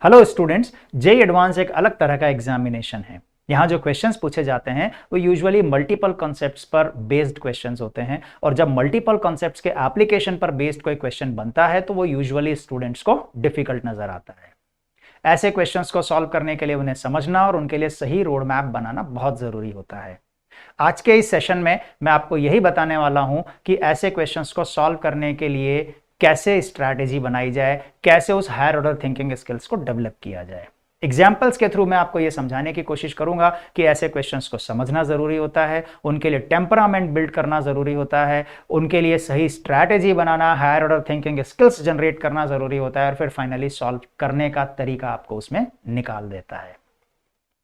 Hello students, JEE advance एक अलग तरह का एग्जामिनेशन है। यहाँ जो क्वेश्चंस पूछे जाते हैं वो यूजुअली मल्टीपल कॉन्सेप्ट्स पर बेस्ड क्वेश्चंस होते हैं, और जब मल्टीपल कॉन्सेप्ट्स के एप्लीकेशन पर बेस्ड कोई क्वेश्चन बनता है तो वो यूजुअली स्टूडेंट्स को डिफिकल्ट नजर आता है। ऐसे क्वेश्चंस को सॉल्व करने के लिए उन्हें समझना और उनके लिए सही रोड मैप बनाना बहुत जरूरी होता है। आज के इस सेशन में मैं आपको यही बताने वाला हूं कि ऐसे क्वेश्चंस को सॉल्व करने के लिए कैसे स्ट्रैटेजी बनाई जाए, कैसे उस हायर ऑर्डर थिंकिंग स्किल्स को डेवलप किया जाए। एग्जाम्पल्स के थ्रू मैं आपको यह समझाने की कोशिश करूंगा कि ऐसे क्वेश्चंस को समझना जरूरी होता है, उनके लिए टेम्परामेंट बिल्ड करना जरूरी होता है, उनके लिए सही स्ट्रैटेजी बनाना, higher order thinking skills generate करना जरूरी होता है, और फिर फाइनली सॉल्व करने का तरीका आपको उसमें निकाल देता है।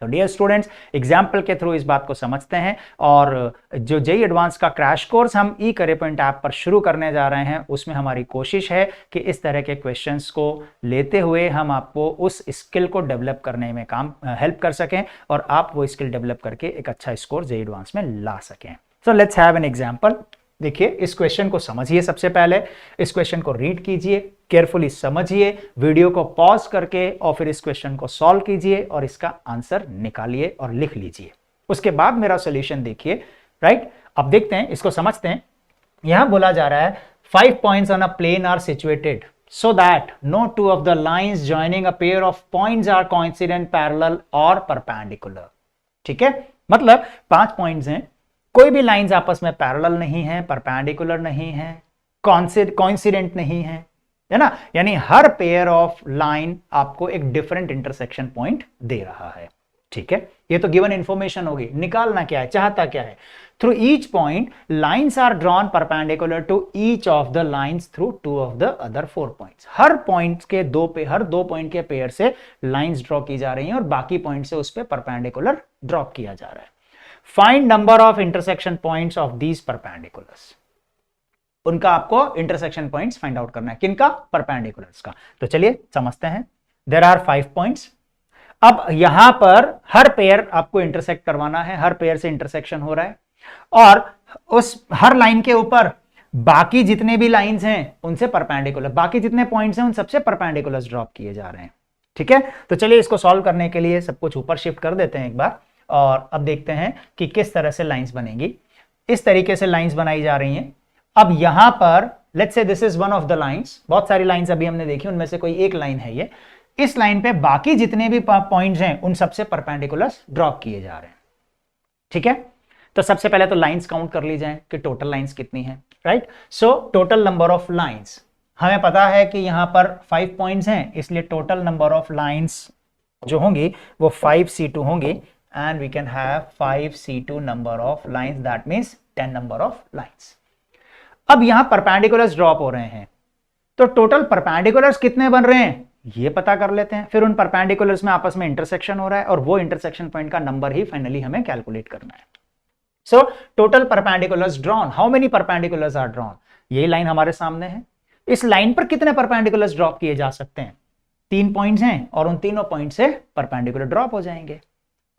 तो डियर स्टूडेंट्स, एग्जाम्पल के थ्रू इस बात को समझते हैं, और जो जेईई एडवांस का क्रैश कोर्स हम ई करियर पॉइंट ऐप पर शुरू करने जा रहे हैं, उसमें हमारी कोशिश है कि इस तरह के क्वेश्चंस को लेते हुए हम आपको उस स्किल को डेवलप करने में हेल्प कर सकें, और आप वो स्किल डेवलप करके एक अच्छा स्कोर जेईई एडवांस में ला सकें। So let's have an example. देखिए, इस क्वेश्चन को समझिए। सबसे पहले इस क्वेश्चन को रीड कीजिए, केयरफुली समझिए, वीडियो को पॉज करके, और फिर इस क्वेश्चन को सॉल्व कीजिए और इसका आंसर निकालिए और लिख लीजिए। उसके बाद मेरा सॉल्यूशन देखिए। राइट, अब देखते हैं, इसको समझते हैं। यहां बोला जा रहा है 5 points on a plane are situated so that no two of the lines joining a pair of points are coincident, parallel or perpendicular। ठीक है, मतलब 5 पॉइंट्स हैं, कोई भी लाइंस आपस में पैरेलल नहीं है, परपेंडिकुलर नहीं है, कोइंसिडेंट नहीं है ना। यानी हर पेयर ऑफ लाइन आपको एक डिफरेंट इंटरसेक्शन पॉइंट दे रहा है। ठीक है, ये तो गिवन इंफॉर्मेशन होगी। निकालना क्या है, चाहता क्या है? Through each point lines are drawn perpendicular to each of the lines through 2 of the other 4 points. हर पॉइंट के हर दो पॉइंट के पेयर से लाइंस ड्रॉ की जा रही हैं और बाकी पॉइंट से उस पर परपेंडिकुलर ड्रॉप किया जा रहा है। Find number of intersection points of these perpendiculars. उनका आपको इंटरसेक्शन पॉइंट्स फाइंड आउट करना है। किनका? परपेंडिकुलर्स का। तो चलिए समझते हैं। There are 5 points. अब यहां पर हर पेयर आपको इंटरसेक्ट करवाना है, हर पेयर से इंटरसेक्शन हो रहा है, और उस हर लाइन के ऊपर बाकी जितने भी लाइंस हैं उनसे परपेंडिकुलर, बाकी जितने पॉइंट्स हैं उन सबसे परपेंडिकुलर्स ड्रॉप किए जा रहे हैं। ठीक है, तो चलिए इसको सॉल्व करने के लिए सब कुछ ऊपर शिफ्ट कर देते हैं एक बार, और अब देखते हैं कि किस तरह से लाइंस बनेगी। इस तरीके से लाइंस बनाई जा रही हैं। अब यहां पर let's say this is one of the lines. बहुत सारी लाइंस अभी हमने देखी, उनमें से कोई एक लाइन है ये। इस लाइन पे बाकी जितने भी पॉइंट्स हैं उन सबसे परपेंडिकुलर्स ड्रॉप किए जा रहे हैं। ठीक है, तो सबसे पहले तो लाइंस काउंट कर ली जाए कि टोटल लाइंस कितनी है। Right, so total number of lines, हमें पता है कि यहां पर 5 पॉइंट्स हैं, इसलिए टोटल नंबर ऑफ लाइंस जो होंगी वो 5C2 होंगी, and we can have 5C2 number of lines, that means 10 number of lines। अब यहां परपेंडिकुलर्स ड्रॉप हो रहे हैं, तो टोटल परपेंडिकुलर्स कितने बन रहे हैं ये पता कर लेते हैं। फिर उन परपेंडिकुलर्स में आपस में इंटरसेक्शन हो रहा है, और वो इंटरसेक्शन पॉइंट का नंबर ही फाइनली हमें कैलकुलेट करना है। So total perpendiculars drawn, how many perpendiculars are drawn? यही लाइन हमारे सामने है। इस लाइन पर कितने परपेंडिकुलर्स ड्रॉप किए जा सकते हैं? 3 पॉइंट्स हैं, और उन तीनों पॉइंट से परपेंडिकुलर ड्रॉप हो जाएंगे।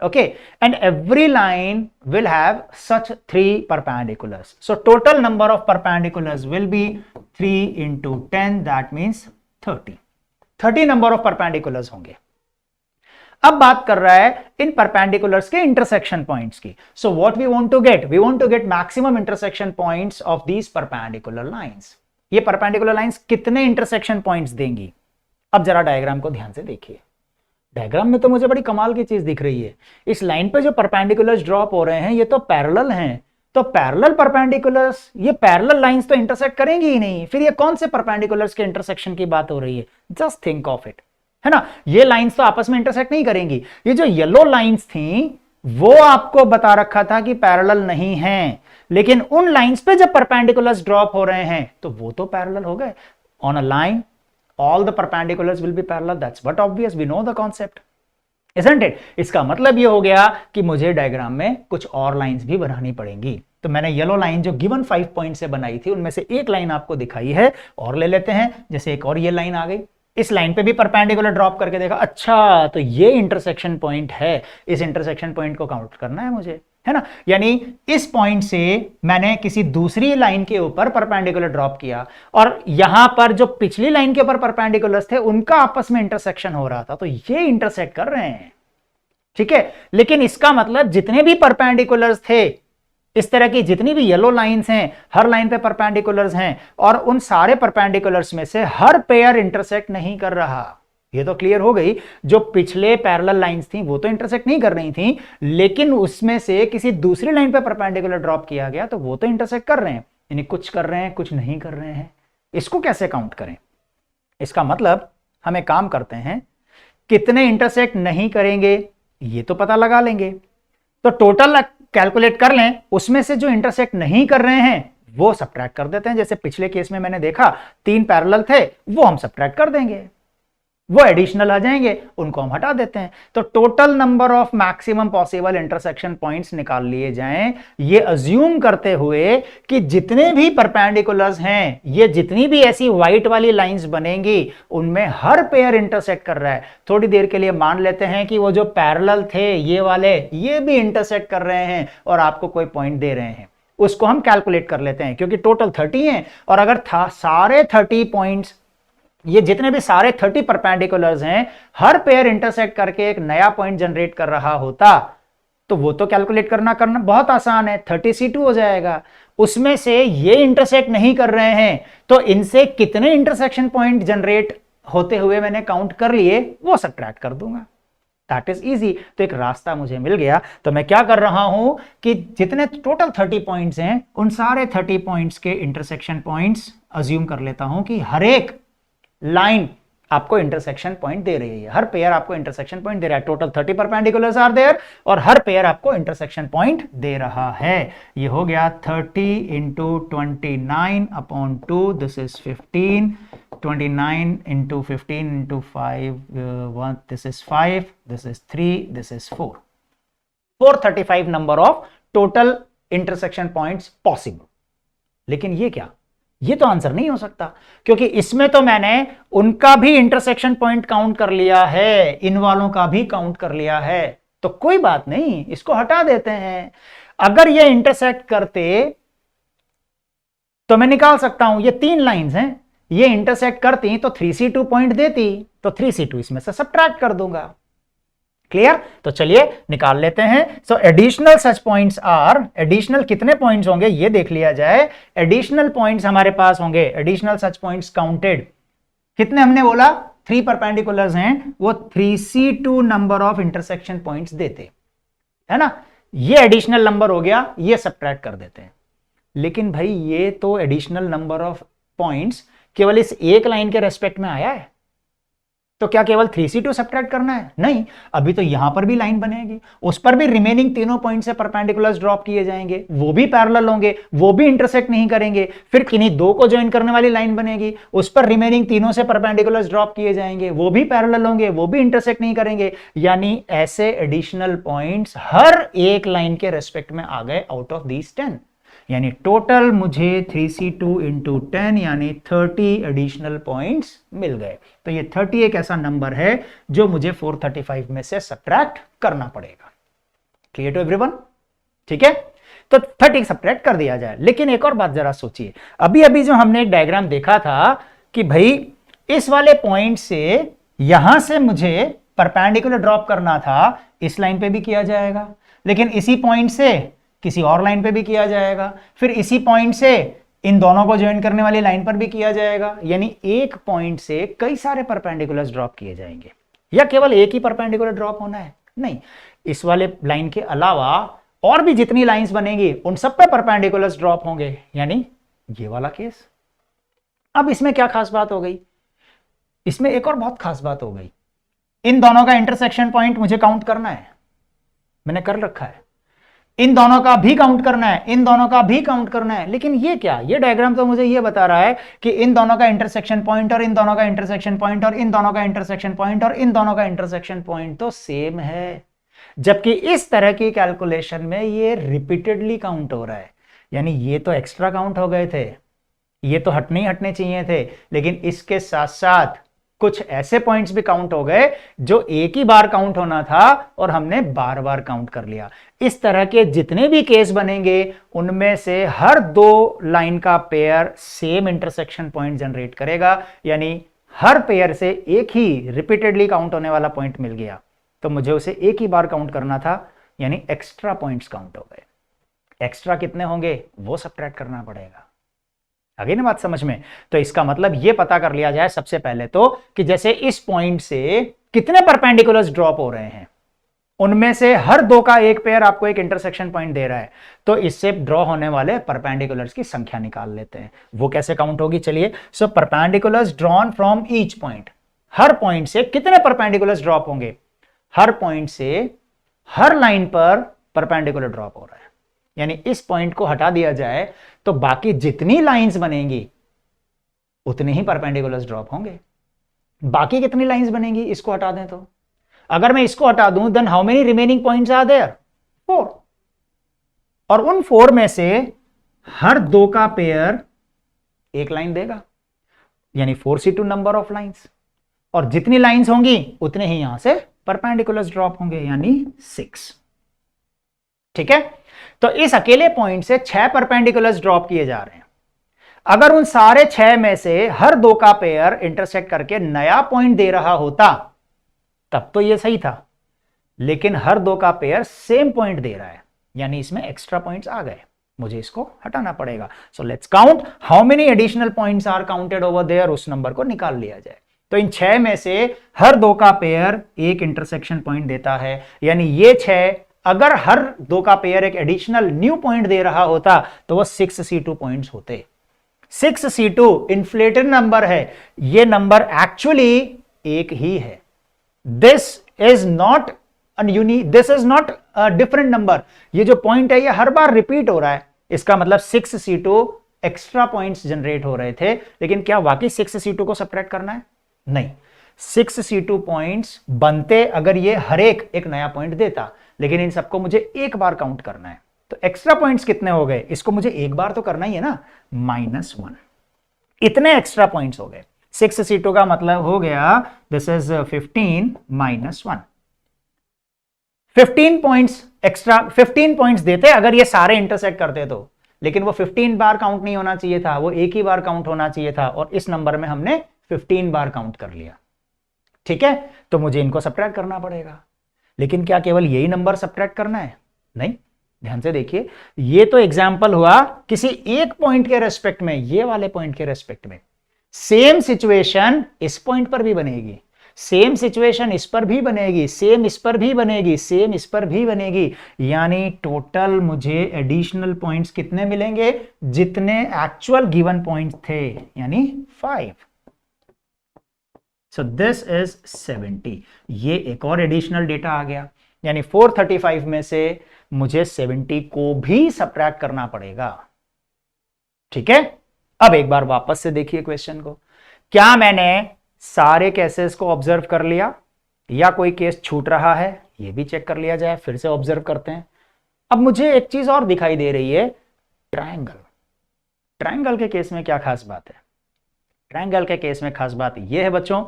Okay, and every line will have such 3 perpendiculars. So total number of perpendiculars will be 3 into 10, that means 30. 30 number of perpendiculars होंगे। अब बात कर रहा है इन perpendiculars के intersection points की। So what we want to get? We want to get maximum intersection points of these perpendicular lines. ये perpendicular lines कितने intersection points देंगी? अब जरा डायग्राम को ध्यान से देखिए। डायग्राम में तो मुझे बड़ी कमाल की चीज दिख रही है। इस लाइन पे जो परपेंडिकुलर्स ड्रॉप हो रहे हैं ये तो पैरेलल हैं, तो पैरेलल परपेंडिकुलर्स, ये पैरेलल लाइंस तो इंटरसेक्ट करेंगी ही नहीं। फिर ये कौन से परपेंडिकुलर्स के इंटरसेक्शन की बात हो रही है? जस्ट थिंक ऑफ इट, है ना। ये लाइंस तो आपस में इंटरसेक्ट नहीं करेंगी। ये जो येलो लाइंस थी वो आपको बता रखा था कि पैरेलल नहीं है, लेकिन उन लाइंस पे जब परपेंडिकुलर्स ड्रॉप हो रहे हैं तो वो तो पैरेलल हो गए। On a line all the perpendiculars will be parallel, that's but obvious, we know the concept, isn't it? इसका मतलब ये हो गया कि मुझे डायग्राम में कुछ और लाइंस भी बनानी पड़ेंगी। तो मैंने येलो लाइन जो गिवन 5 पॉइंट से बनाई थी उनमें से एक लाइन आपको दिखाई है, और ले लेते हैं। जैसे एक और ये लाइन आ गई, इस लाइन पे भी परपेंडिकुलर ड्रॉप करके देखा, अच्छा तो ये इंटरसेक्शन पॉइंट है, इस इंटरसेक्शन पॉइंट को काउंट करना है मुझे। है ना। यानी इस पॉइंट से मैंने किसी दूसरी लाइन के ऊपर परपेंडिकुलर ड्रॉप किया और यहां पर जो पिछली लाइन के ऊपर परपेंडिकुलर्स थे उनका आपस में इंटरसेक्शन हो रहा था, तो ये इंटरसेक्ट कर रहे हैं, ठीक है। लेकिन इसका मतलब जितने भी परपेंडिकुलर्स थे, इस तरह की जितनी भी येलो लाइंस हैं, हर लाइन पे परपेंडिकुलर्स हैं और उन सारे परपेंडिकुलर्स में से हर पेयर इंटरसेक्ट नहीं कर रहा। ये तो क्लियर हो गई। जो पिछले पैरेलल लाइंस थी वो तो इंटरसेक्ट नहीं कर रही थी, लेकिन उसमें से किसी दूसरी लाइन पे परपेंडिकुलर ड्रॉप किया गया तो वो तो इंटरसेक्ट कर रहे हैं। यानी कुछ कर रहे हैं, कुछ नहीं कर रहे हैं। इसको कैसे काउंट करें? इसका मतलब हम एक काम करते हैं, कितने इंटरसेक्ट नहीं करेंगे ये तो पता लगा लेंगे, तो टोटल कैलकुलेट कर लें, उसमें से जो इंटरसेक्ट नहीं कर रहे हैं वो सब्ट्रैक्ट कर देते हैं। जैसे पिछले केस में मैंने देखा 3 पैरेलल थे, वो हम सब्ट्रैक्ट कर देंगे, वो एडिशनल आ जाएंगे, उनको हम हटा देते हैं। तो total number of maximum possible intersection points निकाल लिए जाएं, ये अज्यूम करते हुए कि जितने भी परपेंडिकुलर्स हैं, ये जितनी भी ऐसी व्हाइट वाली लाइंस बनेंगी उनमें हर पेयर इंटरसेक्ट कर रहा है। थोड़ी देर के लिए मान लेते हैं कि वो जो पैरेलल थे ये वाले, ये भी इंटरसेक्ट कर रहे हैं और आपको कोई पॉइंट दे रहे हैं, उसको हम कैलकुलेट कर लेते हैं क्योंकि टोटल 30 है। और अगर सारे 30 पॉइंट्स, ये जितने भी सारे 30 परपेंडिकुलर्स हैं, हर पेयर इंटरसेक्ट करके एक नया पॉइंट जनरेट कर रहा होता तो वो तो कैलकुलेट करना बहुत आसान है, 30C2 हो जाएगा। उसमें से ये इंटरसेक्ट नहीं कर रहे हैं तो इनसे कितने इंटरसेक्शन पॉइंट जनरेट होते हुए मैंने काउंट कर लिए वो सब्ट्रैक्ट कर दूंगा। That is easy. तो एक रास्ता मुझे मिल गया। तो मैं क्या कर रहा हूं कि जितने टोटल 30 पॉइंट्स हैं उन सारे 30 पॉइंट्स के इंटरसेक्शन पॉइंट्स अज्यूम कर लेता हूं कि हर एक लाइन आपको इंटरसेक्शन पॉइंट दे रही है, हर पेयर आपको इंटरसेक्शन पॉइंट दे रहा है। टोटल 30 परपेंडिकुलर्स आर देयर और हर पेयर आपको इंटरसेक्शन पॉइंट दे रहा है। ये हो गया 30 into 29 upon 2, this is 15, 29 into 15 into 5, this is 5, this is 3, this is 4, 435 number of total intersection points possible. लेकिन ये क्या, ये तो आंसर नहीं हो सकता क्योंकि इसमें तो मैंने उनका भी इंटरसेक्शन पॉइंट काउंट कर लिया है, इन वालों का भी काउंट कर लिया है। तो कोई बात नहीं, इसको हटा देते हैं। अगर ये इंटरसेक्ट करते तो मैं निकाल सकता हूं, ये 3 लाइंस हैं, ये इंटरसेक्ट करती तो 3C2 पॉइंट देती, तो 3C2 इसमें से सब्ट्रैक्ट कर दूंगा। क्लियर? तो चलिए निकाल लेते हैं। So additional such points are, additional कितने पॉइंट्स होंगे ये देख लिया जाए। एडिशनल पॉइंट्स हमारे पास होंगे, एडिशनल सच पॉइंट्स काउंटेड कितने हमने बोला, 3 परपेंडिकुलर्स हैं, वो 3C2 number of intersection points देते है ना। ये एडिशनल नंबर हो गया, ये सब्ट्रैक्ट कर देते हैं। लेकिन भाई ये तो एडिशनल नंबर ऑफ पॉइंट्स केवल इस एक लाइन के रेस्पेक्ट में आया है, तो क्या केवल 3C2 सब्ट्रैक्ट करना है? नहीं, अभी तो यहां पर भी लाइन बनेगी, उस पर भी रिमेनिंग तीनों पॉइंट से परपेंडिकुलर्स ड्रॉप किए जाएंगे, वो भी पैरेलल होंगे, वो भी इंटरसेक्ट नहीं करेंगे। फिर किन्हीं 2 को ज्वाइन करने वाली लाइन बनेगी, उस पर रिमेनिंग तीनों से परपेंडिकुलर्स ड्रॉप किए जाएंगे, वो भी पैरेलल होंगे, वो भी इंटरसेक्ट नहीं करेंगे। यानी ऐसे एडिशनल पॉइंट्स हर एक लाइन के रेस्पेक्ट में आ गए आउट ऑफ दीज 10। यानी टोटल मुझे 3C2 इंटू 10 यानी 30 एडिशनल पॉइंट्स मिल गए। तो ये 30 एक ऐसा नंबर है जो मुझे 435 में से सब्ट्रैक्ट करना पड़ेगा। Clear to everyone? ठीक है, तो 30 सब्ट्रैक्ट कर दिया जाए। लेकिन एक और बात जरा सोचिए, अभी अभी जो हमने एक डायग्राम देखा था कि भाई इस वाले पॉइंट से यहां से मुझे परपेंडिकुलर ड्रॉप करना था, इस लाइन पे भी किया जाएगा, लेकिन इसी पॉइंट से किसी और लाइन पे भी किया जाएगा, फिर इसी पॉइंट से इन दोनों को ज्वाइन करने वाली लाइन पर भी किया जाएगा। यानी एक पॉइंट से कई सारे परपेंडिकुलर्स ड्रॉप किए जाएंगे। या केवल एक ही परपेंडिकुलर ड्रॉप होना है? नहीं, इस वाले लाइन के अलावा और भी जितनी लाइंस बनेंगी उन सब पे परपेंडिकुलर्स ड्रॉप होंगे, यानी ये वाला केस। अब इसमें क्या खास बात हो गई? इसमें एक और बहुत खास बात हो गई, इन दोनों का इंटरसेक्शन पॉइंट मुझे काउंट करना है, मैंने कर रखा है। इन दोनों का भी काउंट करना है, इन दोनों का भी काउंट करना है। लेकिन ये क्या, ये डायग्राम तो मुझे ये बता रहा है कि इन दोनों का इंटरसेक्शन पॉइंट और इन दोनों का इंटरसेक्शन पॉइंट और इन दोनों का इंटरसेक्शन पॉइंट और इन दोनों का इंटरसेक्शन पॉइंट तो सेम है। जबकि इस तरह की कैलकुलेशन में ये रिपीटेडली काउंट हो रहा है, यानी ये तो एक्स्ट्रा काउंट हो गए थे, ये तो हटने ही हटने चाहिए थे, लेकिन इसके साथ साथ कुछ ऐसे पॉइंट्स भी काउंट हो गए जो एक ही बार काउंट होना था और हमने बार बार काउंट कर लिया। इस तरह के जितने भी केस बनेंगे उनमें से हर दो लाइन का pair same intersection point generate करेगा, यानी हर पेयर से एक ही रिपीटेडली काउंट होने वाला पॉइंट मिल गया तो मुझे उसे एक ही बार काउंट करना था, यानी एक्स्ट्रा पॉइंट्स काउंट हो गए। एक्स्ट्रा कितने होंगे वो सब्ट्रैक्ट करना पड़ेगा। आगे ना बात समझ में? तो इसका मतलब ये पता कर लिया जाए सबसे पहले तो कि जैसे इस पॉइंट से कितने परपेंडिकुलर्स ड्रॉप हो रहे हैं, उनमें से हर दो का एक पेयर आपको एक इंटरसेक्शन पॉइंट दे रहा है, तो इससे ड्रॉ होने वाले परपेंडिकुलर्स की संख्या निकाल लेते हैं। वो कैसे काउंट होगी, चलिए। So perpendiculars drawn from each point, हर पॉइंट से कितने परपेंडिकुलर्स ड्रॉप होंगे, हर पॉइंट से हर लाइन पर परपेंडिकुलर ड्रॉप हो रहा है, यानी इस पॉइंट को हटा दिया जाए तो बाकी जितनी लाइंस बनेंगी उतने ही परपेंडिकुलर्स ड्रॉप होंगे। बाकी कितनी लाइंस बनेंगी इसको हटा दें तो, अगर मैं इसको हटा दूं then how many remaining points are there, 4, और उन 4 में से हर दो का पेयर एक लाइन देगा, यानी 4c2 नंबर ऑफ लाइंस, और जितनी लाइंस होंगी उतने ही यहां से परपेंडिकुलर्स ड्रॉप होंगे, यानी 6। ठीक है, तो इस अकेले पॉइंट से 6 परपेंडिकुलर्स ड्रॉप किए जा रहे हैं। अगर उन सारे 6 में से हर दो का पेयर इंटरसेक्ट करके नया पॉइंट दे रहा होता तब तो ये सही था, लेकिन हर दो का पेयर सेम पॉइंट दे रहा है, यानी इसमें एक्स्ट्रा पॉइंट्स आ गए, मुझे इसको हटाना पड़ेगा। So let's count how many additional points are counted over there, उस नंबर को निकाल लिया जाए। तो इन 6 में से हर दो का पेयर एक इंटरसेक्शन पॉइंट देता है, यानी ये 6 अगर हर दो का पेयर एक एडिशनल न्यू पॉइंट दे रहा होता तो वो 6c2 पॉइंट्स होते। 6c2 इन्फ्लेटेड नंबर है, ये नंबर एक्चुअली एक ही है। This is not a different number, ये जो पॉइंट है ये हर बार रिपीट हो रहा है, इसका मतलब 6c2 एक्स्ट्रा पॉइंट्स जनरेट हो रहे थे, लेकिन क्या वाकई 6c2 को सब्ट्रैक्ट करना है? नहीं, 6c2 पॉइंट्स बनते अगर ये हर एक नया पॉइंट देता, लेकिन इन सबको मुझे एक बार काउंट करना है, तो एक्स्ट्रा पॉइंट्स कितने हो गए, इसको मुझे एक बार तो करना ही है ना, -1। इतने एक्स्ट्रा पॉइंट्स हो गए। 6c2 का मतलब हो गया this is 15 - 1, 15 points extra, 15 points देते अगर ये सारे इंटरसेक्ट करते तो, लेकिन वो 15 बार काउंट नहीं होना चाहिए था, वो एक ही बार काउंट होना चाहिए था, और इस नंबर में हमने 15 बार काउंट कर लिया। ठीक है, तो मुझे इनको सब्ट्रैक्ट करना पड़ेगा, लेकिन क्या केवल यही नंबर सब्ट्रैक्ट करना है? नहीं, ध्यान से देखिए, ये तो एग्जाम्पल हुआ किसी एक पॉइंट के रेस्पेक्ट में, ये वाले पॉइंट के रेस्पेक्ट में। सेम सिचुएशन इस पॉइंट पर भी बनेगी, सेम सिचुएशन इस पर भी बनेगी, सेम इस पर भी बनेगी, सेम इस पर भी बनेगी, यानी टोटल मुझे एडिशनल पॉइंट्स कितने मिलेंगे, जितने एक्चुअल गिवन पॉइंट्स थे, यानी 5। सो दिस इज 70। ये एक और एडिशनल डेटा आ गया, यानी 435 में से मुझे 70 को भी सब्ट्रैक्ट करना पड़ेगा। ठीक है, अब एक बार वापस से देखिए क्वेश्चन को, क्या मैंने सारे केसेस को ऑब्जर्व कर लिया या कोई केस छूट रहा है, ये भी चेक कर लिया जाए, फिर से ऑब्जर्व करते हैं। अब मुझे एक चीज और दिखाई दे रही है, ट्रायंगल। ट्रायंगल के केस में क्या खास बात है? ट्रायंगल के केस में खास बात यह है बच्चों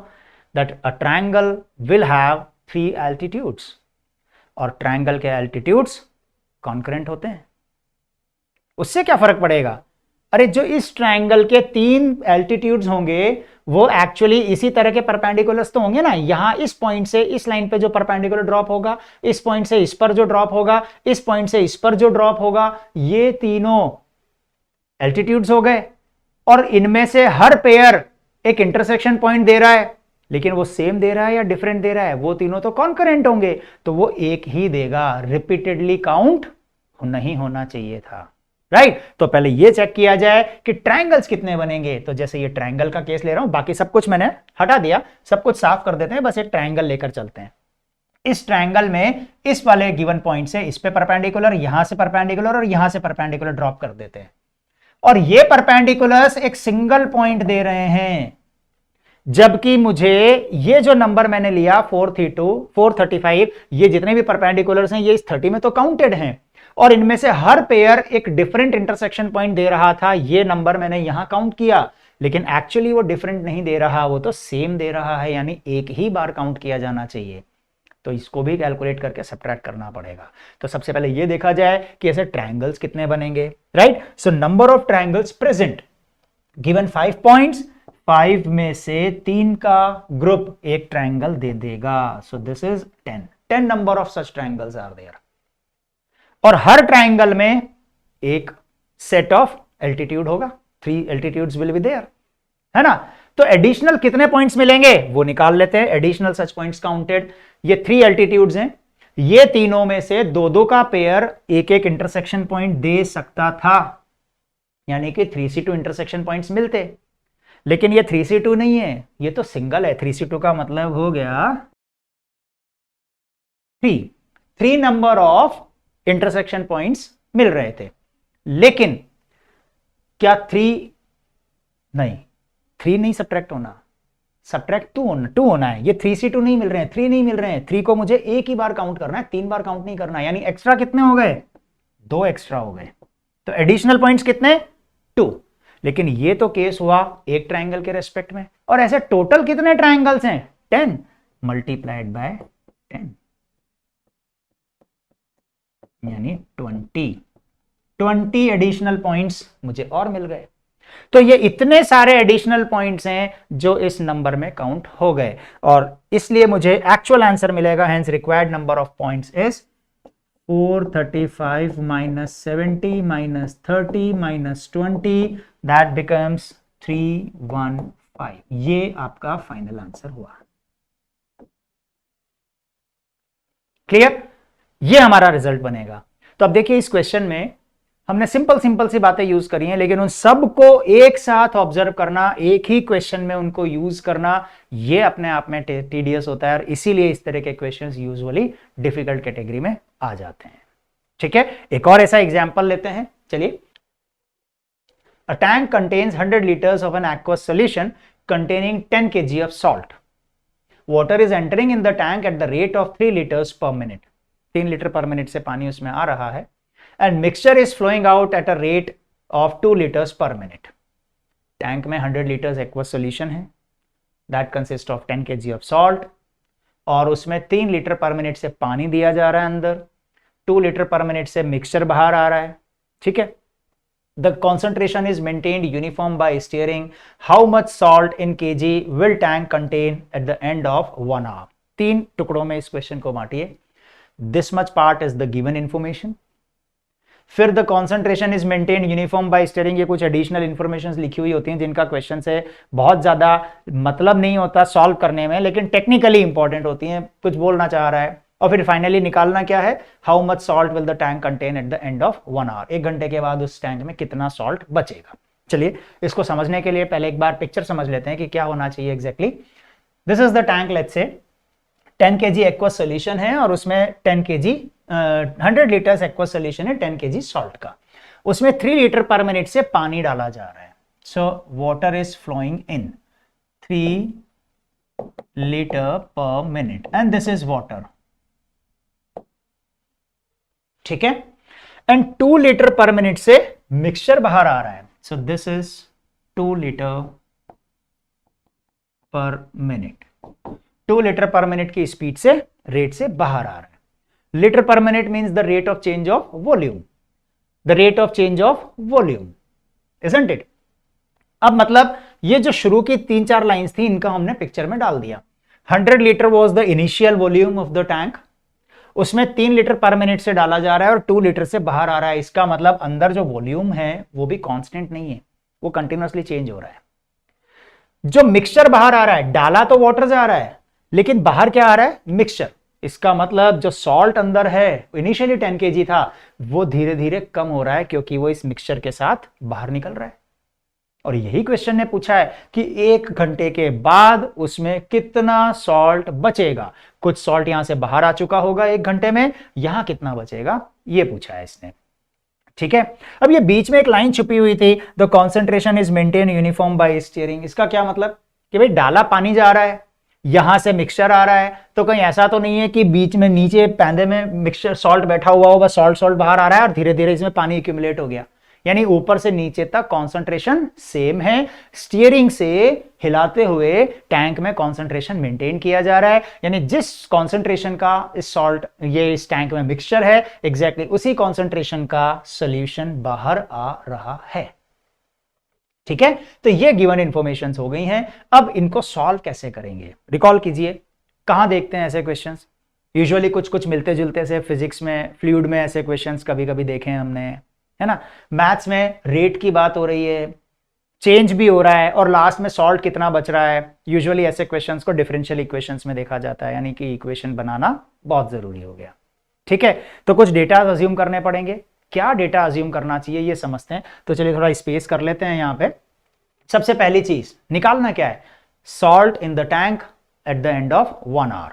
that a triangle will have 3 altitudes, और ट्रायंगल के एल्टीट्यूड्स कॉन्करेंट होते हैं। उससे क्या फर्क पड़ेगा? अरे जो इस ट्रायंगल के 3 एल्टीट्यूड्स होंगे वो एक्चुअली इसी तरह के परपेंडिकुलर्स तो होंगे ना, यहां इस पॉइंट से इस लाइन पे जो परपेंडिकुलर ड्रॉप होगा, इस पॉइंट से इस पर जो ड्रॉप होगा, इस पॉइंट से इस पर जो ड्रॉप होगा, ये तीनों एल्टीट्यूड्स हो गए, और इनमें से हर पेयर एक इंटरसेक्शन पॉइंट दे रहा है, लेकिन वो सेम दे रहा है या डिफरेंट दे रहा है, वो तीनों तो कॉन्करेंट होंगे, तो वो एक ही देगा, रिपीटेडली काउंट नहीं होना चाहिए था। राइट, तो पहले ये चेक किया जाए कि ट्रायंगल्स कितने बनेंगे। तो जैसे ये ट्रायंगल का केस ले रहा हूं, बाकी सब कुछ मैंने हटा दिया, सब कुछ साफ कर देते हैं, बस एक ट्रायंगल लेकर चलते हैं। इस ट्रायंगल में इस वाले गिवन पॉइंट से इस पे परपेंडिकुलर, यहां से परपेंडिकुलर और यहां से परपेंडिकुलर ड्रॉप कर देते हैं, और ये परपेंडिकुलर्स एक सिंगल पॉइंट दे रहे हैं, जबकि मुझे ये जो नंबर मैंने लिया 435, ये जितने भी परपेंडिकुलर्स हैं ये इस 30 में तो काउंटेड हैं, और इनमें से हर पेयर एक डिफरेंट इंटरसेक्शन पॉइंट दे रहा था, ये नंबर मैंने यहां काउंट किया, लेकिन एक्चुअली वो डिफरेंट नहीं दे रहा, वो तो सेम दे रहा है, यानी एक ही बार काउंट किया जाना चाहिए। तो इसको भी कैलकुलेट करके सब्ट्रैक्ट करना पड़ेगा। तो सबसे पहले ये देखा जाए कि ऐसे ट्रायंगल्स कितने बनेंगे, right. So number of triangles present given 5 points, 5 में से 3 का ग्रुप एक ट्रायंगल दे देगा। So this is 10 number of such triangles are there, और हर ट्रायंगल में एक सेट ऑफ एल्टीट्यूड होगा, 3 एल्टीट्यूड्स विल बी देयर, है ना। तो एडिशनल कितने पॉइंट्स मिलेंगे वो निकाल लेते हैं। एडिशनल सच पॉइंट्स काउंटेड, ये 3 एल्टीट्यूड्स हैं, ये तीनों में से 2-2 का पेयर एक एक इंटरसेक्शन पॉइंट दे सकता था, यानी कि 3C2 इंटरसेक्शन पॉइंट्स मिलते। लेकिन ये 3C2 नहीं है, ये तो सिंगल है। 3C2 का मतलब हो गया 3 नंबर ऑफ इंटरसेक्शन पॉइंट्स मिल रहे थे। लेकिन क्या 3 नहीं सब्ट्रैक्ट होना, सब्ट्रैक्ट 2 होना है। ये 3C2 नहीं मिल रहे हैं, 3 नहीं मिल रहे हैं। 3 को मुझे एक ही बार काउंट करना है, 3 बार काउंट नहीं करना, यानी एक्स्ट्रा कितने हो गए, 2 एक्स्ट्रा हो गए। तो एडिशनल पॉइंट्स कितने, 2। लेकिन ये तो केस हुआ एक ट्रायंगल के रेस्पेक्ट में, और ऐसे टोटल कितने ट्रायंगल्स हैं, 10 मल्टीप्लाइड बाय 10, यानी 20 एडिशनल पॉइंट्स मुझे और मिल गए। तो ये इतने सारे एडिशनल पॉइंट्स हैं जो इस नंबर में काउंट हो गए, और इसलिए मुझे एक्चुअल आंसर मिलेगा। Hence required number of points is 435 minus 70 minus 30 minus 20, that becomes 315। ये आपका फाइनल आंसर हुआ। क्लियर, ये हमारा रिजल्ट बनेगा। तो अब देखिए इस क्वेश्चन में हमने सिंपल सी बातें यूज करी हैं, लेकिन उन सबको एक साथ ऑब्जर्व करना, एक ही क्वेश्चन में उनको यूज करना, ये अपने आप में टीडियस होता है, और इसीलिए इस तरह के क्वेश्चंस यूजुअली डिफिकल्ट कैटेगरी में आ जाते हैं। ठीक है, एक और ऐसा एग्जांपल लेते हैं, चलिए। A tank contains 100 liters of an aqueous solution containing 10 kg of salt. Water is entering in the tank at the rate of 3 liters per minute. 3 litre per minute से पानी उसमें आ रहा है, and mixture is flowing out at a rate of 2 liters per minute. Tank में 100 liters aqueous solution है, that consists of 10 kg of salt, और उसमें 3 litre per minute से पानी दिया जा रहा है अंदर, 2 लीटर पर मिनट से मिक्सचर बाहर आ रहा है। ठीक है, the concentration is maintained uniform by stirring. How much salt in kg will tank contain at the end of 1 hour? 3 टुकड़ों में इस क्वेश्चन को बांटिए। This much part is the given information. फिर the concentration is maintained uniform by stirring, ये कुछ additional information लिखी हुई होती हैं जिनका क्वेश्चन से बहुत ज्यादा मतलब नहीं होता सॉल्व करने में, लेकिन टेक्निकली इंपॉर्टेंट होती हैं, कुछ बोलना चाह रहा है। और फिर फाइनली निकालना क्या है, how much salt will the tank contain eight the end of 1 hour, 1 घंटे के बाद उस टैंक में कितना सॉल्ट बचेगा। चलिए इसको समझने के लिए पहले एक बार पिक्चर समझ लेते हैं कि क्या होना चाहिए exactly. This is the tank, let's say 10 kg aqueous solution है, और उसमें 10 kg 100 लीटर्स एक्वस सोल्यूशन है 10 kg सॉल्ट का, उसमें 3 लीटर पर मिनट से पानी डाला जा रहा है। सो water is flowing in 3 litre per minute, and this is water. ठीक है, एंड 2 लीटर पर मिनट से मिक्सचर बाहर आ रहा है। So this is 2 litre per minute, 2 litre per minute की स्पीड से रेट से बाहर आ रहा है। Litre per minute means the rate of change of volume, the rate of change of volume, isn't it. अब मतलब ये जो शुरू की 3-4 लाइंस थी इनका हमने पिक्चर में डाल दिया। 100 litre was the initial volume of the tank, उसमें 3 लीटर पर मिनट से डाला जा रहा है और 2 लीटर से बाहर आ रहा है। इसका मतलब अंदर जो वॉल्यूम है वो भी कांस्टेंट नहीं है, वो कंटिन्यूअसली चेंज हो रहा है। जो मिक्सचर बाहर आ रहा है, डाला तो वाटर जा रहा है लेकिन बाहर क्या आ रहा है, मिक्सचर। इसका मतलब जो सॉल्ट अंदर है इनिशियली 10 kg था, वो धीरे धीरे कम हो रहा है क्योंकि वो इस मिक्सचर के साथ बाहर निकल रहा है। और यही क्वेश्चन ने पूछा है कि 1 घंटे के बाद उसमें कितना सॉल्ट बचेगा। कुछ सॉल्ट यहां से बाहर आ चुका होगा 1 घंटे में, यहां कितना बचेगा ये पूछा है इसने। ठीक है, अब ये बीच में एक लाइन छुपी हुई थी, the concentration is maintain uniform by stirring. इसका क्या मतलब कि भाई डाला पानी जा रहा है, यहां से मिक्सचर आ रहा है, तो कहीं ऐसा तो नहीं है कि बीच में नीचे पैंदे में मिक्सचर सॉल्ट बैठा हुआ होगा, सॉल्ट बाहर आ रहा है और धीरे धीरे इसमें पानी एक्यूमुलेट हो गया। यानी ऊपर से नीचे तक कॉन्सेंट्रेशन सेम है। स्टीयरिंग से हिलाते हुए टैंक में कॉन्सेंट्रेशन मेंटेन किया जा रहा है, यानी जिस कॉन्सेंट्रेशन का इस सॉल्ट ये इस टैंक में मिक्सचर है एग्जैक्टली उसी कॉन्सेंट्रेशन का सॉल्यूशन बाहर आ रहा है। ठीक है, तो ये गिवन इंफॉर्मेशन हो गई हैं। अब इनको सॉल्व कैसे करेंगे, रिकॉल कीजिए, कहां देखते हैं ऐसे क्वेश्चंस? यूजुअली कुछ कुछ मिलते जुलते से फिजिक्स में, फ्लूइड में ऐसे क्वेश्चंस कभी कभी देखे हैं हमने, है ना। मैथ्स में रेट की बात हो रही है, चेंज भी हो रहा है और लास्ट में सॉल्ट कितना बच रहा है। यूजुअली ऐसे क्वेश्चंस को डिफरेंशियल इक्वेशंस में देखा जाता है, यानी कि इक्वेशन बनाना बहुत जरूरी हो गया। ठीक है, तो कुछ डेटा अज्यूम करने पड़ेंगे। क्या डेटा अज्यूम करना चाहिए ये समझते हैं। तो चलिए थोड़ा स्पेस कर लेते हैं। यहां पे सबसे पहली चीज निकालना क्या है, salt in the tank at the end of 1 hour.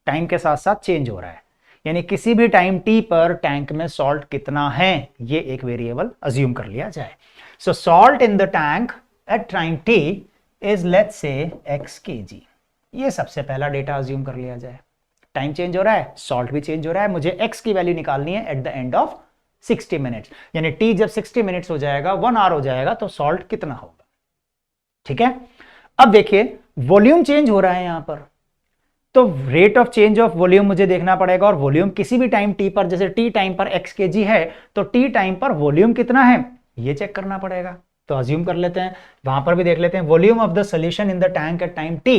Time के साथ साथ चेंज हो रहा है, यानी किसी भी टाइम टी पर टैंक में सॉल्ट कितना है ये एक वेरिएबल अज्यूम कर लिया जाए। So salt in the tank at time T is let's say x kg। ये सबसे पहला डेटा अज्यूम कर लिया जाए। टाइम चेंज हो रहा है, सॉल्ट भी चेंज हो रहा है, मुझे x की वैल्यू निकालनी है eight the end of 60 minutes, यानी t जब 60 मिनट्स हो जाएगा, 1 आवर हो जाएगा, तो सॉल्ट कितना होगा। ठीक है, अब देखिए वॉल्यूम चेंज हो रहा है यहां पर, तो rate of change of volume मुझे देखना पड़ेगा। और वॉल्यूम किसी भी टाइम टी पर, जैसे टी टाइम पर x kg है, तो टी टाइम पर वॉल्यूम कितना है ये चेक करना पड़ेगा। तो अज्यूम कर लेते हैं, वहां पर भी देख लेते हैं। Volume of the solution in the tank at time T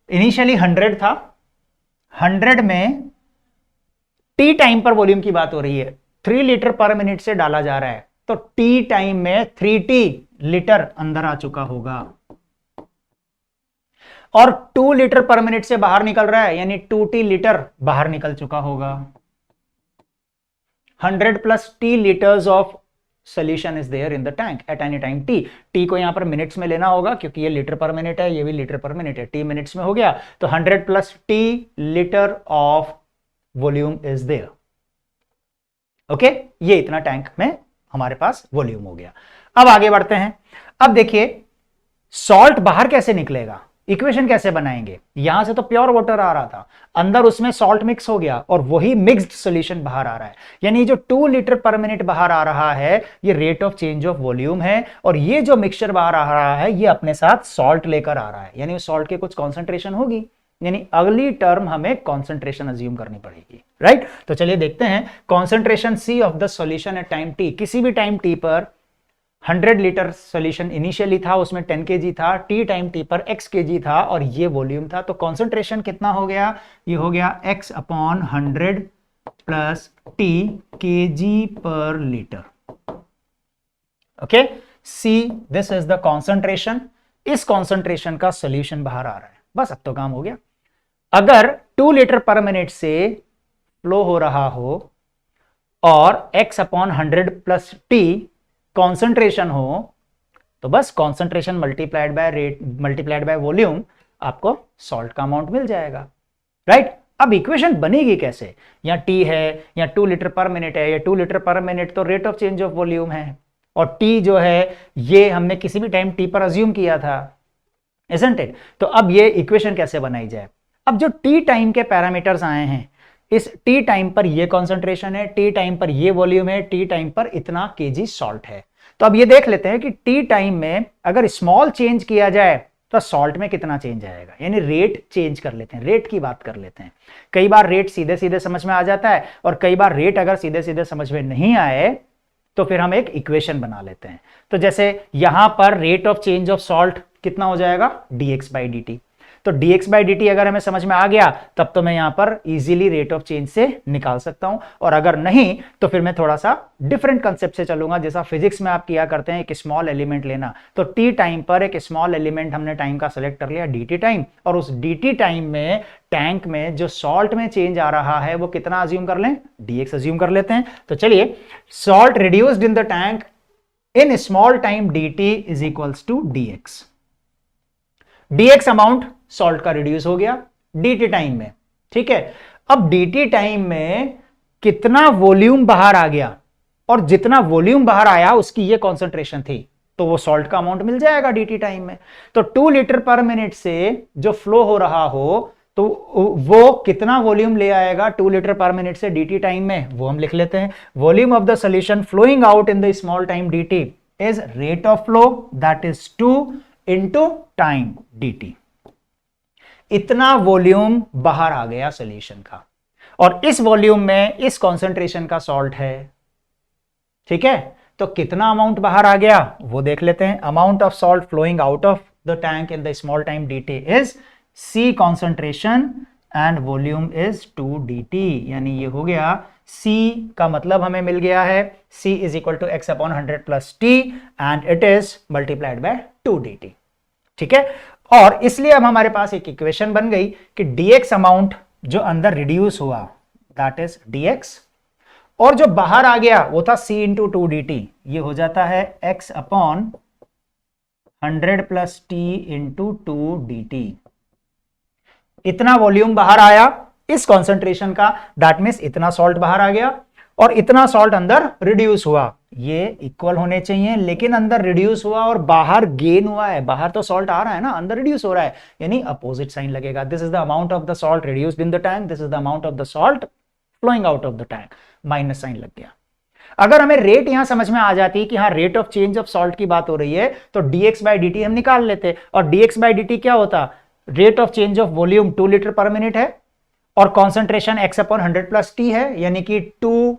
initially 100 था, 100 में टी टाइम पर वॉल्यूम की बात हो रही है, 3 लीटर पर मिनट से डाला जा रहा है, तो टी टाइम में 3t लीटर अंदर आ चुका होगा, और 2 लीटर पर मिनट से बाहर निकल रहा है, यानी 2t लीटर बाहर निकल चुका होगा। 100 plus t litres of solution is there in the tank at any time t। t को यहां पर मिनट्स में लेना होगा क्योंकि ये लीटर पर मिनट है, ये भी लीटर पर मिनट है, t मिनट्स में हो गया, तो 100 plus t litre of volume is there. Okay, ये इतना टैंक में हमारे पास वॉल्यूम हो गया। अब आगे बढ़ते हैं। अब देखिए सॉल्ट बाहर कैसे निकलेगा, इक्वेशन कैसे बनाएंगे। यहां से तो प्योर वाटर आ रहा था, अंदर उसमें सॉल्ट मिक्स हो गया और वही मिक्स्ड सॉल्यूशन बाहर आ रहा है, यानी जो 2 लीटर पर मिनट बाहर आ रहा है ये rate of change of volume है, और ये जो मिक्सचर बाहर आ रहा है ये अपने साथ सॉल्ट लेकर आ रहा है, यानी उस सॉल्ट के कुछ कॉन्सेंट्रेशन होगी, यानी अगली टर्म हमें कॉन्सेंट्रेशन अज्यूम करनी पड़ेगी। राइट, तो चलिए देखते हैं concentration C of the solution at time T. किसी भी टाइम टी पर 100 लीटर सॉल्यूशन इनिशियली था, उसमें 10 kg था, टी टाइम टी पर x kg था और ये वॉल्यूम था, तो कॉन्सेंट्रेशन कितना हो गया, ये हो गया x upon 100 plus t kg पर litre. Okay, see this is the concentration. इस कॉन्सेंट्रेशन का सॉल्यूशन बाहर आ रहा है, बस अब तो काम हो गया। अगर 2 लीटर पर मिनट से फ्लो हो रहा हो और x upon 100 plus t concentration हो, तो बस concentration multiplied by rate multiplied by volume, आपको सॉल्ट का अमाउंट मिल जाएगा। राइट, अब इक्वेशन बनेगी कैसे, या t है या 2 लीटर पर मिनट है, या 2 लीटर पर मिनट तो rate of change of volume है, और t जो है ये हमने किसी भी टाइम t पर अज्यूम किया था, isn't it? तो अब ये इक्वेशन कैसे बनाई जाए। अब जो t टाइम के पैरामीटर्स आए हैं, इस t टाइम पर ये कॉन्सेंट्रेशन है, t टाइम पर ये वॉल्यूम है, t टाइम पर इतना kg सॉल्ट है। तो अब ये देख लेते हैं कि t टाइम में अगर स्मॉल चेंज किया जाए तो सॉल्ट में कितना चेंज आएगा, यानी रेट चेंज कर लेते हैं, रेट की बात कर लेते हैं। कई बार रेट सीधे सीधे समझ में आ जाता है, और कई बार रेट अगर सीधे सीधे समझ में नहीं आए तो फिर हम एक इक्वेशन बना लेते हैं। तो जैसे यहां पर rate of change of salt कितना हो जाएगा, dx बाई dt। तो dx बाई dt अगर हमें समझ में आ गया तब तो मैं यहां पर इजीली रेट ऑफ चेंज से निकाल सकता हूं, और अगर नहीं तो फिर मैं थोड़ा सा डिफरेंट कंसेप्ट से चलूंगा, जैसा फिजिक्स में आप किया करते हैं, एक स्मॉल एलिमेंट लेना। तो t टाइम पर एक स्मॉल एलिमेंट हमने टाइम का सेलेक्ट कर लिया dt टाइम, और उस dt टाइम में टैंक में जो सॉल्ट में चेंज आ रहा है वो कितना अज्यूम कर लें, dx अज्यूम कर लेते हैं। तो चलिए, salt reduced in the tank in small time dt is equals to dx। dx amount salt का रिड्यूस हो गया dt टाइम में। ठीक है, अब dt टाइम में कितना वॉल्यूम बाहर आ गया, और जितना वॉल्यूम बाहर आया उसकी ये कॉन्सेंट्रेशन थी, तो वो सॉल्ट का अमाउंट मिल जाएगा dt टाइम में। तो 2 लीटर पर मिनट से जो फ्लो हो रहा हो तो वो कितना वॉल्यूम ले आएगा 2 लीटर पर मिनट से dt टाइम में, वो हम लिख लेते हैं। Volume of the solution flowing out in the small time dt is rate of flow, that is 2 into time dt। इतना वॉल्यूम बाहर आ गया सॉल्यूशन का, और इस वॉल्यूम में इस कॉन्सेंट्रेशन का सॉल्ट है, ठीक है। तो कितना अमाउंट बाहर आ गया वो देख लेते हैं। Amount of salt flowing out of the tank in the small time dt is C concentration and volume is 2 dt, यानी ये हो गया C का मतलब हमें मिल गया है C is equal to x upon 100 plus T and it is multiplied by 2 dt, ठीक है। और इसलिए अब हमारे पास एक इक्वेशन बन गई कि dx अमाउंट जो अंदर रिड्यूस हुआ that is dx, और जो बाहर आ गया वो था C into 2 dt, ये हो जाता है x upon 100 plus T into 2 dt। इतना वॉल्यूम बाहर आया इस कॉन्सेंट्रेशन का, दैट मीन्स इतना सॉल्ट बाहर आ गया और इतना सॉल्ट अंदर रिड्यूस हुआ। ये इक्वल होने चाहिए, लेकिन अंदर रिड्यूस हुआ और बाहर गेन हुआ है। बाहर तो सॉल्ट आ रहा है ना, अंदर रिड्यूस हो रहा है, यानी अपोजिट साइन लगेगा। This is the amount of the salt reduced in the tank, this is the amount of the salt flowing out of the tank, minus sign लग गया। अगर हमें रेट यहां समझ में आ जाती कि हाँ rate of change of salt की बात हो रही है, तो dx by dt हम निकाल लेते, और dx by dt क्या होता, rate of change of volume 2 litre per minute है और concentration x upon 100 plus T है, यानी कि 2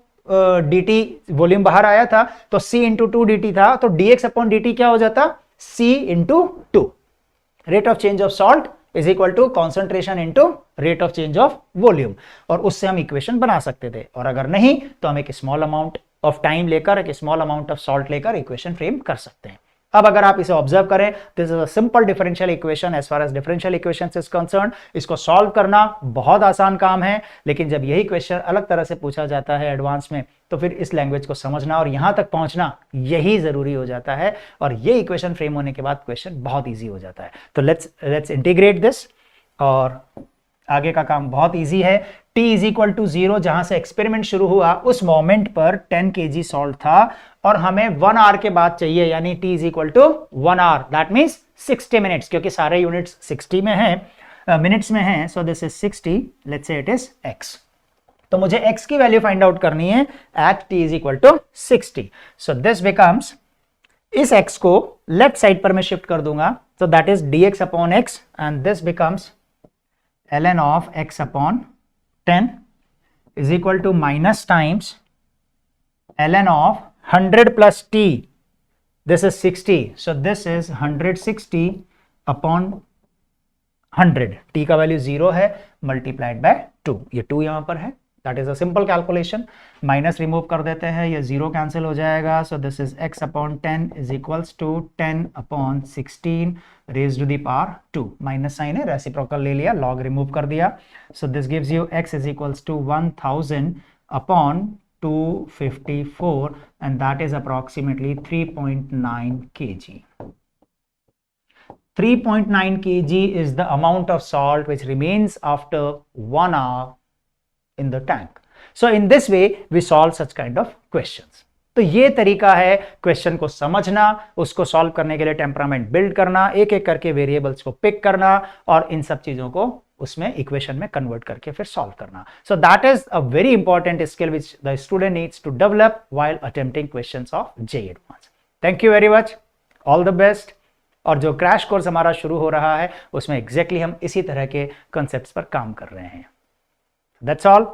dt वॉल्यूम बाहर आया था तो c इंटू 2 dt था, तो dx अपॉन dt क्या हो जाता, c into 2। Rate of change of salt is equal to concentration into rate of change of volume, और उससे हम इक्वेशन बना सकते थे। और अगर नहीं तो हम एक स्मॉल अमाउंट ऑफ टाइम लेकर, एक स्मॉल अमाउंट ऑफ सॉल्ट लेकर इक्वेशन फ्रेम कर सकते हैं। अब अगर आप इसे ऑब्जर्व करें, this is a simple differential equation as far as differential equations is concern. इसको सॉल्व करना बहुत आसान काम है, लेकिन जब यही क्वेश्चन अलग तरह से पूछा जाता है एडवांस में, तो फिर इस लैंग्वेज को समझना और यहां तक पहुंचना यही जरूरी हो जाता है, और ये इक्वेशन फ्रेम होने के बाद क्वेश्चन बहुत ईजी हो जाता है। तो लेट्स इंटीग्रेट दिस, और आगे का काम बहुत ईजी है। t इज इक्वल टू 0, जहां से एक्सपेरिमेंट शुरू हुआ उस मोमेंट पर 10 kg सॉल्ट था, और हमें 1 आवर के बाद चाहिए, यानी t is equal to 1 hour, that means 60 minutes, क्योंकि सारे यूनिट्स 60 में हैं, मिनट्स में हैं। So this is 60, let's say it is x। तो मुझे x की वैल्यू फाइंड आउट करनी है at t is equal to 60। So this becomes, इस x को लेफ्ट साइड पर मैं शिफ्ट कर दूंगा, so that is dx upon x, and this becomes ln of x upon 10 is equal to minus times ln of 100 plus t, this is 60, so this is 160 upon 100, t का value 0 है, multiplied by 2, ये 2 यहां पर है, that is a simple calculation. Minus remove कर देते हैं, ये 0 कैंसिल हो जाएगा, so this is x upon 10 is equals to 10 upon 16 raise to the power 2, minus sign है, रेसिप्रोकल ले लिया, लॉग रिमूव कर दिया, so this gives you x is equals to 1000 upon 254, and that is approximately 3.9 kg. 3.9 kg is the amount of salt which remains after 1 hour in the tank. So in this way we solve such kind of questions. तो ये तरीका है question को समझना, उसको solve करने के लिए टेम्परामेंट बिल्ड करना, एक एक करके वेरिएबल्स को पिक करना और इन सब चीजों को उसमें इक्वेशन में कन्वर्ट करके फिर सॉल्व करना. So that is a very important skill which the student needs to develop while attempting questions of JEE advance. Thank you very much, all the best. और जो क्रैश कोर्स हमारा शुरू हो रहा है उसमें एग्जैक्टली हम इसी तरह के कॉन्सेप्ट्स पर काम कर रहे हैं. That's all.